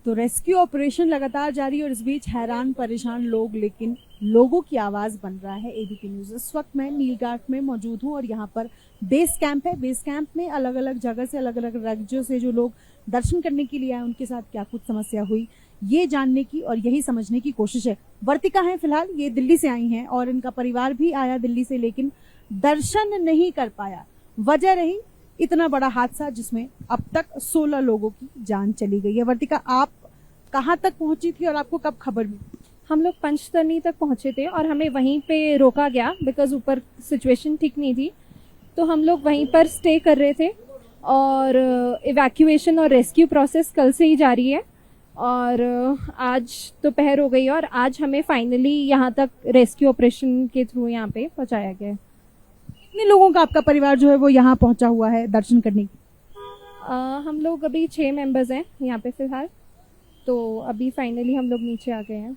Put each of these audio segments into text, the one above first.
तो rescue operation लगातार जारी है और इस बीच हैरान परेशान लोग, लेकिन लोगों की आवाज बन रहा है एबीपी न्यूज। इस वक्त मैं नीलगांठ में मौजूद हूं और यहाँ पर बेस कैंप है। बेस कैंप में अलग अलग जगह से, अलग अलग राज्यों से जो लोग दर्शन करने के लिए आए, उनके साथ क्या कुछ समस्या हुई, ये जानने की और यही समझने की कोशिश है। वर्तिका है फिलहाल, ये दिल्ली से आई हैं और इनका परिवार भी आया दिल्ली से, लेकिन दर्शन नहीं कर पाया। वजह रही इतना बड़ा हादसा जिसमें अब तक 16 लोगों की जान चली गई है। वर्तिका, आप कहाँ तक पहुंची थी और आपको कब खबर मिली? हम लोग पंचतरनी तक पहुंचे थे और हमें वहीं पे रोका गया बिकॉज ऊपर सिचुएशन ठीक नहीं थी, तो हम लोग वहीं पर स्टे कर रहे थे और इवैक्यूएशन और रेस्क्यू प्रोसेस कल से ही जारी है और आज दोपहर हो गई और आज हमें फाइनली यहाँ तक रेस्क्यू ऑपरेशन के थ्रू यहाँ पे पहुँचाया गया है। कितने लोगों का आपका परिवार जो है वो यहाँ पहुंचा हुआ है दर्शन करने? हम लोग अभी 6 मेंबर्स हैं यहाँ पे फिलहाल, तो अभी फाइनली हम लोग नीचे आ गए हैं।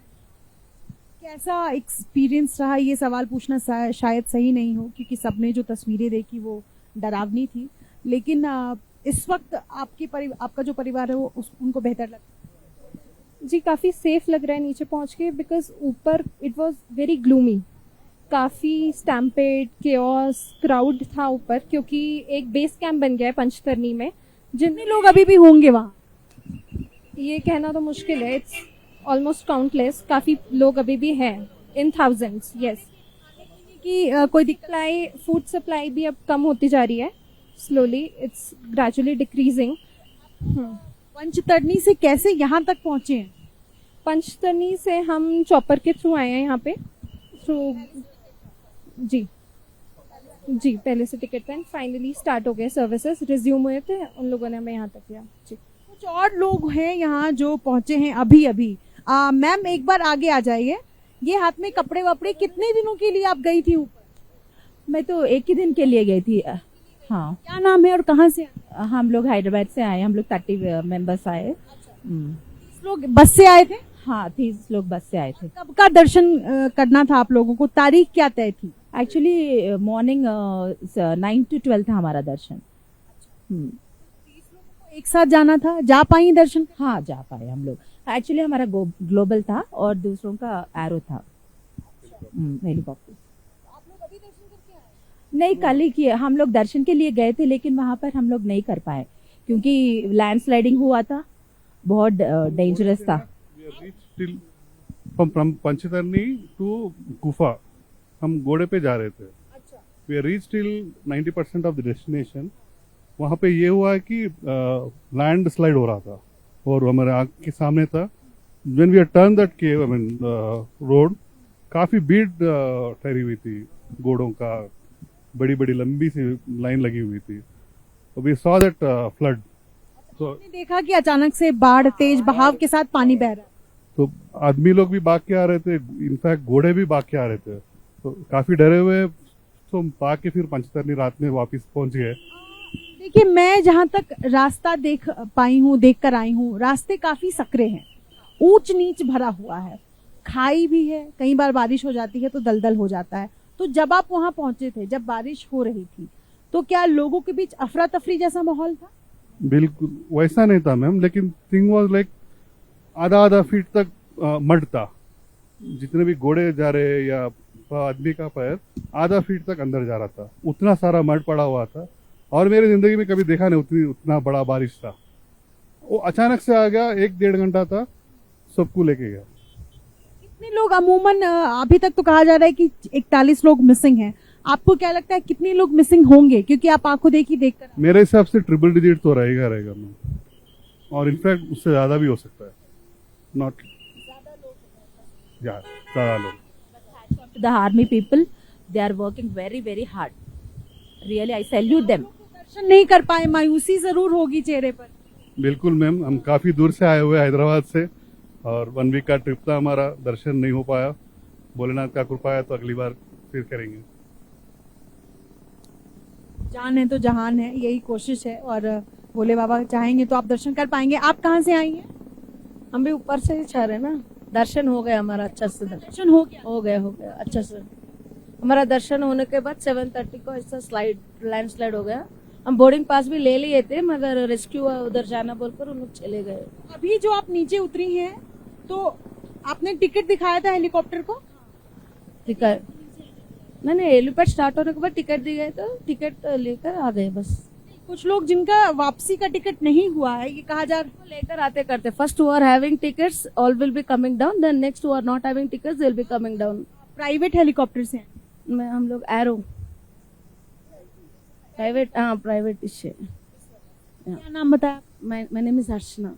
कैसा एक्सपीरियंस रहा? ये सवाल पूछना शायद सही नहीं हो क्योंकि सबने जो तस्वीरें देखी वो डरावनी थी, लेकिन इस वक्त आपका जो परिवार है वो उनको बेहतर लगता है? जी, काफ़ी सेफ लग रहा है नीचे पहुँच के बिकॉज ऊपर इट वॉज वेरी ग्लूमी, काफ़ी स्टैम्पेड, केओस, क्राउड था ऊपर क्योंकि एक बेस कैंप बन गया है पंचतरनी में। जितने लोग अभी भी होंगे वहाँ, ये कहना तो मुश्किल है, इट्स ऑलमोस्ट काउंटलेस। काफ़ी लोग अभी भी हैं, इन थाउजेंड्स। यस, कि कोई दिक्कत? फूड सप्लाई भी अब कम होती जा रही है, slowly, it's gradually decreasing. Panchtarni से कैसे यहाँ तक पहुंचे हैं? पंचतरनी से हम चॉपर के थ्रू आए हैं यहाँ पे, थ्रू जी पहले से टिकट था, फाइनली स्टार्ट हो गए, सर्विसेज रिज्यूम हुए थे, उन लोगों ने हमें यहाँ तक किया। जी, कुछ और लोग हैं यहाँ जो पहुंचे हैं अभी अभी। मैम, एक बार आगे आ जाइए। ये हाथ में कपड़े वपड़े, कितने दिनों के लिए आप गई थी ऊपर? मैं तो एक ही दिन के लिए गई थी। हाँ। क्या नाम है और कहाँ से? हम लोग हैदराबाद से आए, हम लोग 30 मेंबर्स आए। लोग बस से आए थे? हाँ, 30 लोग बस से आए थे। कब का दर्शन करना था आप लोगों को? तारीख क्या तय थी? एक्चुअली मॉर्निंग 9 to 12 था हमारा दर्शन। एक साथ जाना था, जा पाई दर्शन? हाँ, जा पाए हम लोग। एक्चुअली हमारा ग्लोबल था और दूसरों का एरो था, हेलीकॉप्टर। नहीं, कल ही किए। हम लोग दर्शन के लिए गए थे लेकिन वहां पर हम लोग नहीं कर पाए क्योंकि लैंडस्लाइडिंग हुआ था, बहुत डेंजरस था। फ्रॉम पंचतरनी टू गुफा हम घोड़े पे जा रहे थे। We reach till 90% of the destination. वहाँ पे ये हुआ है कि लैंड स्लाइड हो रहा था और हमारे आँख के सामने था। When we turn that cave, I mean road, काफी भीड़ ठहरी हुई थी, घोड़ों का बड़ी बड़ी लंबी सी लाइन लगी हुई थी। We saw that flood. तो देखा कि अचानक से बाढ़, तेज बहाव के साथ पानी बह रहा है, तो आदमी लोग भी भाग के आ रहे थे, इनफैक्ट घोड़े भी भाग के आ रहे थे, तो काफी डरे हुए। तो भाग के फिर पंचतरनी रात में वापस पहुंच गए। देखिए, मैं जहाँ तक रास्ता देख कर आई हूँ, रास्ते काफी सकरे हैं, ऊंच नीच भरा हुआ है, खाई भी है, कई बार बारिश हो जाती है तो दलदल हो जाता है। तो जब आप वहाँ पहुंचे थे, जब बारिश हो रही थी, तो क्या लोगों के बीच अफरा तफरी जैसा माहौल था? बिल्कुल वैसा नहीं था मैम, लेकिन थिंग वाज लाइक आधा फीट तक मड था। जितने भी घोड़े जा रहे या आदमी का पैर आधा फीट तक अंदर जा रहा था, उतना सारा मड पड़ा हुआ था। और मेरी जिंदगी में कभी देखा नहीं उतना बड़ा बारिश था। वो अचानक से आ गया, 1-1.5 घंटा था, सबको लेके गया। कितने लोग अमूमन, अभी तक तो कहा जा रहा है कि 41 लोग मिसिंग हैं, आपको क्या लगता है कितने लोग मिसिंग होंगे? क्योंकि आप आंखों देखी देखकर। मेरे हिसाब से ट्रिपल डिजिट तो रहेगा मैम, और इनफैक्ट उससे ज्यादा भी हो सकता है। नॉट ज्यादा लोग। The army people, they are working very very hard. Really, I salute them. दर्शन नहीं कर पाए, मायूसी जरूर होगी चेहरे पर। बिल्कुल मैम, हम काफी दूर से आए हुए हैदराबाद से और 1 वीक का ट्रिप था हमारा, दर्शन नहीं हो पाया। भोलेनाथ का कृपा है तो अगली बार फिर करेंगे। जान है तो जहान है, यही कोशिश है और भोले बाबा चाहेंगे तो आप दर्शन कर पाएंगे। आप कहाँ से आई हैं? हम भी ऊपर से ही चाह रहे हैं ना, दर्शन हो गया हमारा अच्छा से। दर्शन हो गया अच्छा से। हमारा दर्शन होने के बाद 7:30 को ऐसा लैंडस्लाइड हो गया हम बोर्डिंग पास भी ले लिए थे, मगर रेस्क्यू उधर जाना बोलकर उन लोग चले गए। अभी जो आप नीचे उतरी हैं तो आपने टिकट दिखाया था हेलीकॉप्टर को? टिकट नहीं, हेलीपैड स्टार्ट होने के बाद टिकट दी गए, तो टिकट लेकर आ गए बस। कुछ लोग जिनका वापसी का टिकट नहीं हुआ है, ये कहा जा रहा लेकर आते करते, first who are having tickets all will be coming down, then next who are not having tickets they will be coming down. Private helicopter से हैं? मैं हम लोग एरो प्राइवेट, हाँ प्राइवेट इससे। क्या नाम बताया? माय नेम इज अर्चना।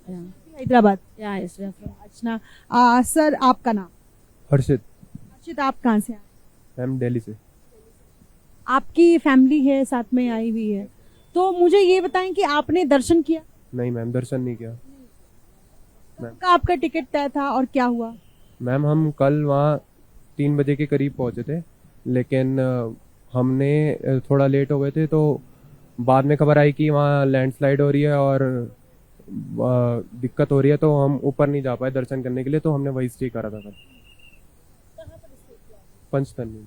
हैदराबाद। या यस वी आर फ्रॉम। अच्छा सर, आपका नाम? हर्षित। अर्षित, आप कहाँ से आए? मैम दिल्ली से। आपकी फैमिली है साथ में आई हुई है, तो मुझे ये बताएं कि आपने दर्शन किया? नहीं मैम, दर्शन नहीं किया। का आपका टिकट तय था और क्या हुआ? मैम हम कल वहाँ 3 बजे के करीब पहुँचे थे, लेकिन हमने थोड़ा लेट हो गए थे, तो बाद में खबर आई कि वहाँ लैंडस्लाइड हो रही है और दिक्कत हो रही है, तो हम ऊपर नहीं जा पाए दर्शन करने के लिए, तो हमने वही स्टे करा था कल। पंचतरनी।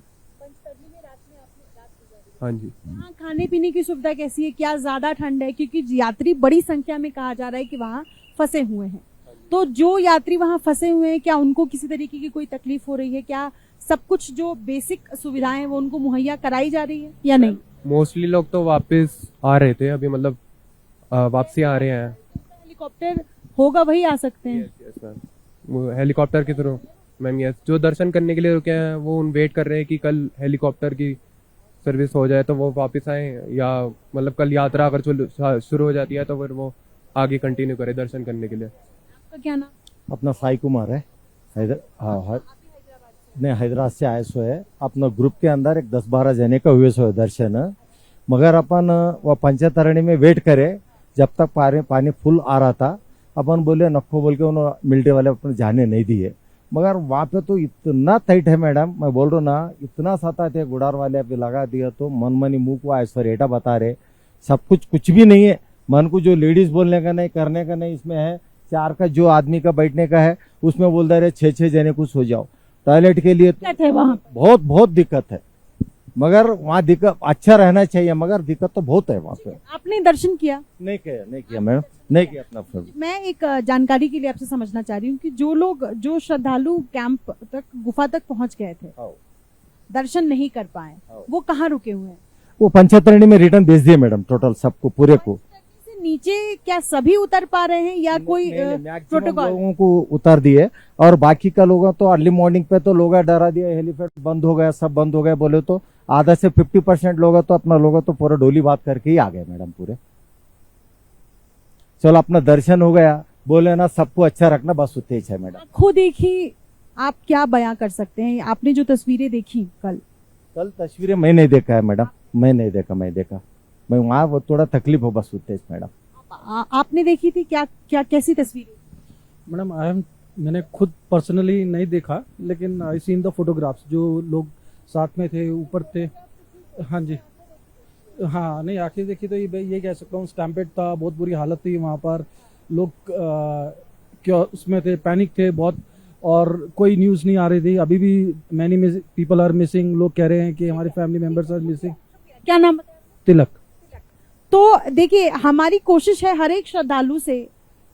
हाँ जी। वहाँ खाने पीने की सुविधा कैसी है? क्या ज्यादा ठंड है? क्योंकि यात्री बड़ी संख्या में कहा जा रहा है कि वहाँ फंसे हुए हैं, तो जो यात्री वहाँ फंसे हुए हैं, क्या उनको किसी तरीके की कोई तकलीफ हो रही है? क्या सब कुछ जो बेसिक सुविधाएं वो उनको मुहैया कराई जा रही है या नहीं? मोस्टली लोग तो वापस आ रहे थे, अभी मतलब वापसी आ रहे हैं। हेलीकॉप्टर होगा वही आ सकते हैं? यस मैम, हेलीकॉप्टर के थ्रू। मैम यस, जो दर्शन करने के लिए रुके हैं वो वेट कर रहे हैं कि कल हेलीकॉप्टर की सर्विस हो जाए तो वो वापस आए, या मतलब कल यात्रा अगर शुरू हो जाती है तो फिर वो आगे कंटिन्यू करे दर्शन करने के लिए। आपका क्या नाम? अपना साई कुमार है। नहीं, हैदराबाद से आए सो है। अपना ग्रुप के अंदर एक 10-12 जने का हुए सो है दर्शन, मगर अपन वह पंचतरणी में वेट करे जब तक पानी फुल आ रहा था। अपन बोले नक्को बोल के उन्होंने मिलिट्री वाले अपन जाने नहीं दिए, मगर वहाँ पे तो इतना टाइट है मैडम, मैं बोल रहा हूँ ना, इतना सता थे गुडार वाले अभी लगा दिया, तो मनमानी मुंह को ऐसा रेटा बता रहे, सब कुछ भी नहीं है। मन को जो लेडीज बोलने का नहीं, करने का नहीं, इसमें है 4 का जो आदमी का बैठने का है, उसमें बोलते रहे 6-6 जने को सो जाओ। टॉयलेट के लिए दिक्कत है वहाँ? बहुत दिक्कत है, मगर वहाँ दिक्कत अच्छा रहना चाहिए, मगर दिक्कत तो बहुत है वहाँ पे। आपने दर्शन किया? नहीं किया मैडम, नहीं किया अपना फ्रेंड। मैं एक जानकारी के लिए आपसे समझना चाह रही हूँ कि जो श्रद्धालु कैंप तक, गुफा तक पहुंच गए थे, दर्शन नहीं कर पाए, वो कहाँ रुके हुए हैं? वो पंचतरणी में रिटर्न भेज दिए मैडम, टोटल सबको, पूरे को। नीचे क्या सभी उतर पा रहे हैं या कोई प्रोटोकॉल? लोगों को उतार दिए, और बाकी का लोगों तो अर्ली मॉर्निंग पे तो लोग डरा दिया, हेलीपैड बंद हो गया, सब बंद हो गया बोले, तो आधा से 50% लोग तो अपना लोग तो पूरा डोली बात करके ही आ गए मैडम पूरे। चलो अपना दर्शन हो गया, बोले ना सबको अच्छा रखना, बस उतने है मैडम। खुद देखी, आप क्या बयां कर सकते हैं? आपने जो तस्वीरें देखी कल तस्वीरें मैं नहीं देखा है मैडम, मैं मैं वहाँ वो थोड़ा तकलीफ हो, बस उतने मैडम। आपने देखी थी क्या कैसी तस्वीरें? मैडम मैंने खुद पर्सनली नहीं देखा, लेकिन आई सीन द फोटोग्राफ्स, जो लोग साथ में थे, ऊपर थे। हाँ जी, हाँ नहीं, आखिर देखी तो ये कह सकता हूँ, स्टैम्पेड था, बहुत बुरी हालत थी वहाँ पर, लोग क्या उसमें थे, पैनिक थे बहुत, और कोई न्यूज़ नहीं आ रही थी। अभी भी मैनी पीपल आर मिसिंग, लोग कह रहे हैं कि हमारी फैमिली मेंबर्स आर मिसिंग। क्या नाम? तिलक। तो देखिए, हमारी कोशिश है हर एक श्रद्धालु से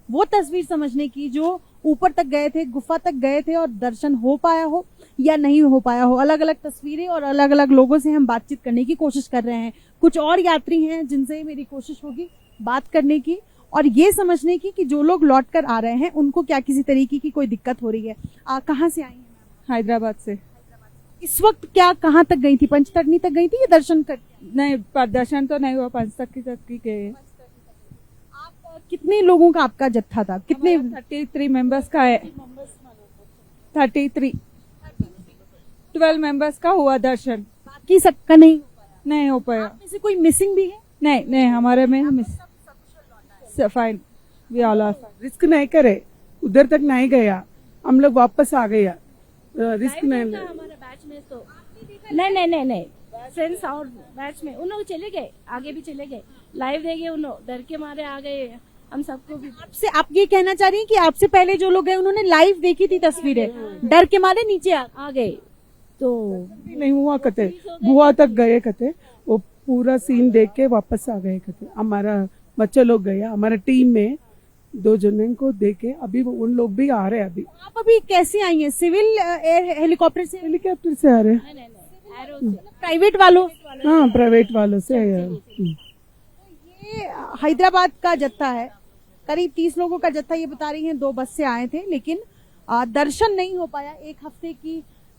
वो तस्वीर समझने की जो ऊपर तक गए थे, गुफा तक गए थे, और दर्शन हो पाया हो या नहीं हो पाया हो। अलग अलग तस्वीरें और अलग अलग लोगों से हम बातचीत करने की कोशिश कर रहे हैं। कुछ और यात्री हैं जिनसे मेरी कोशिश होगी बात करने की और ये समझने की कि जो लोग लौट कर आ रहे हैं उनको क्या किसी तरीके की कोई दिक्कत हो रही है। कहाँ से आई हैं? हैदराबाद से। इस वक्त क्या कहाँ तक गई थी? पंचतरणी तक गई थी या दर्शन कर? नहीं, दर्शन तो नहीं हुआ, पंचतरणी तक ही गए। आप कितने लोगों का आपका जत्था था? कितने? 33 मेंबर्स का है। 33 12 मेंबर्स का हुआ दर्शन, बाकी सबका नहीं हो पाया। आप में से कोई मिसिंग भी है? नहीं, हमारे में miss fine, we all are fine. Risk नहीं करे, उधर तक नहीं गया, हम लोग वापस आ गया, रिस्क नहीं। हमारे बैच में तो नहीं फ्रेंड्स और बैच में उन लोग चले गए, आगे भी चले गए, लाइव देखे, उन लोग डर के मारे आ गए। हम सबको भी आपसे, आप ये कहना चाह रही हैं कि आपसे पहले जो लोग गए उन्होंने लाइव देखी थी तस्वीरें, डर के मारे नीचे आ गए? तो नहीं हुआ कहते, गुहा तक गए कहते, वो पूरा सीन देख के वापस आ गए कहते हमारा बच्चे लोग गया हमारा टीम में 2 जनों को देखे अभी उन लोग भी आ रहे हैं अभी आप अभी कैसे आई हैं? सिविल एयर हेलीकॉप्टर से, हेलीकॉप्टर से आ रहे हैं एरो से प्राइवेट वालों? हाँ प्राइवेट वालों से आए हैं। ये हैदराबाद का जत्था है, करीब 30 लोगों का जत्था, ये बता रही हैं 2 बस से आए थे, लेकिन दर्शन नहीं हो पाया। एक हफ्ते की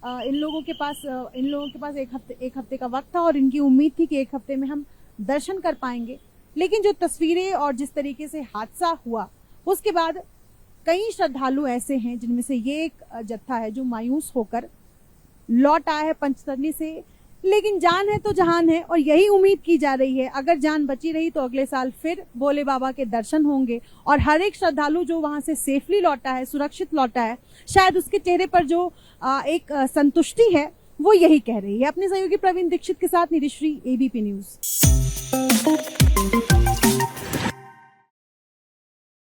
इन लोगों के पास एक हफ्ते का वक्त था और इनकी उम्मीद थी कि 1 हफ्ते में हम दर्शन कर पाएंगे। लेकिन जो तस्वीरें और जिस तरीके से हादसा हुआ उसके बाद कई श्रद्धालु ऐसे हैं जिनमें से ये एक जत्था है जो मायूस होकर लौट आया है पंचतरणी से। लेकिन जान है तो जहान है और यही उम्मीद की जा रही है, अगर जान बची रही तो अगले साल फिर भोले बाबा के दर्शन होंगे। और हर एक श्रद्धालु जो वहां से सेफली लौटा है, सुरक्षित लौटा है, शायद उसके चेहरे पर जो एक संतुष्टि है वो यही कह रही है। अपने सहयोगी प्रवीण दीक्षित के साथ निधिश्री, एबीपी न्यूज।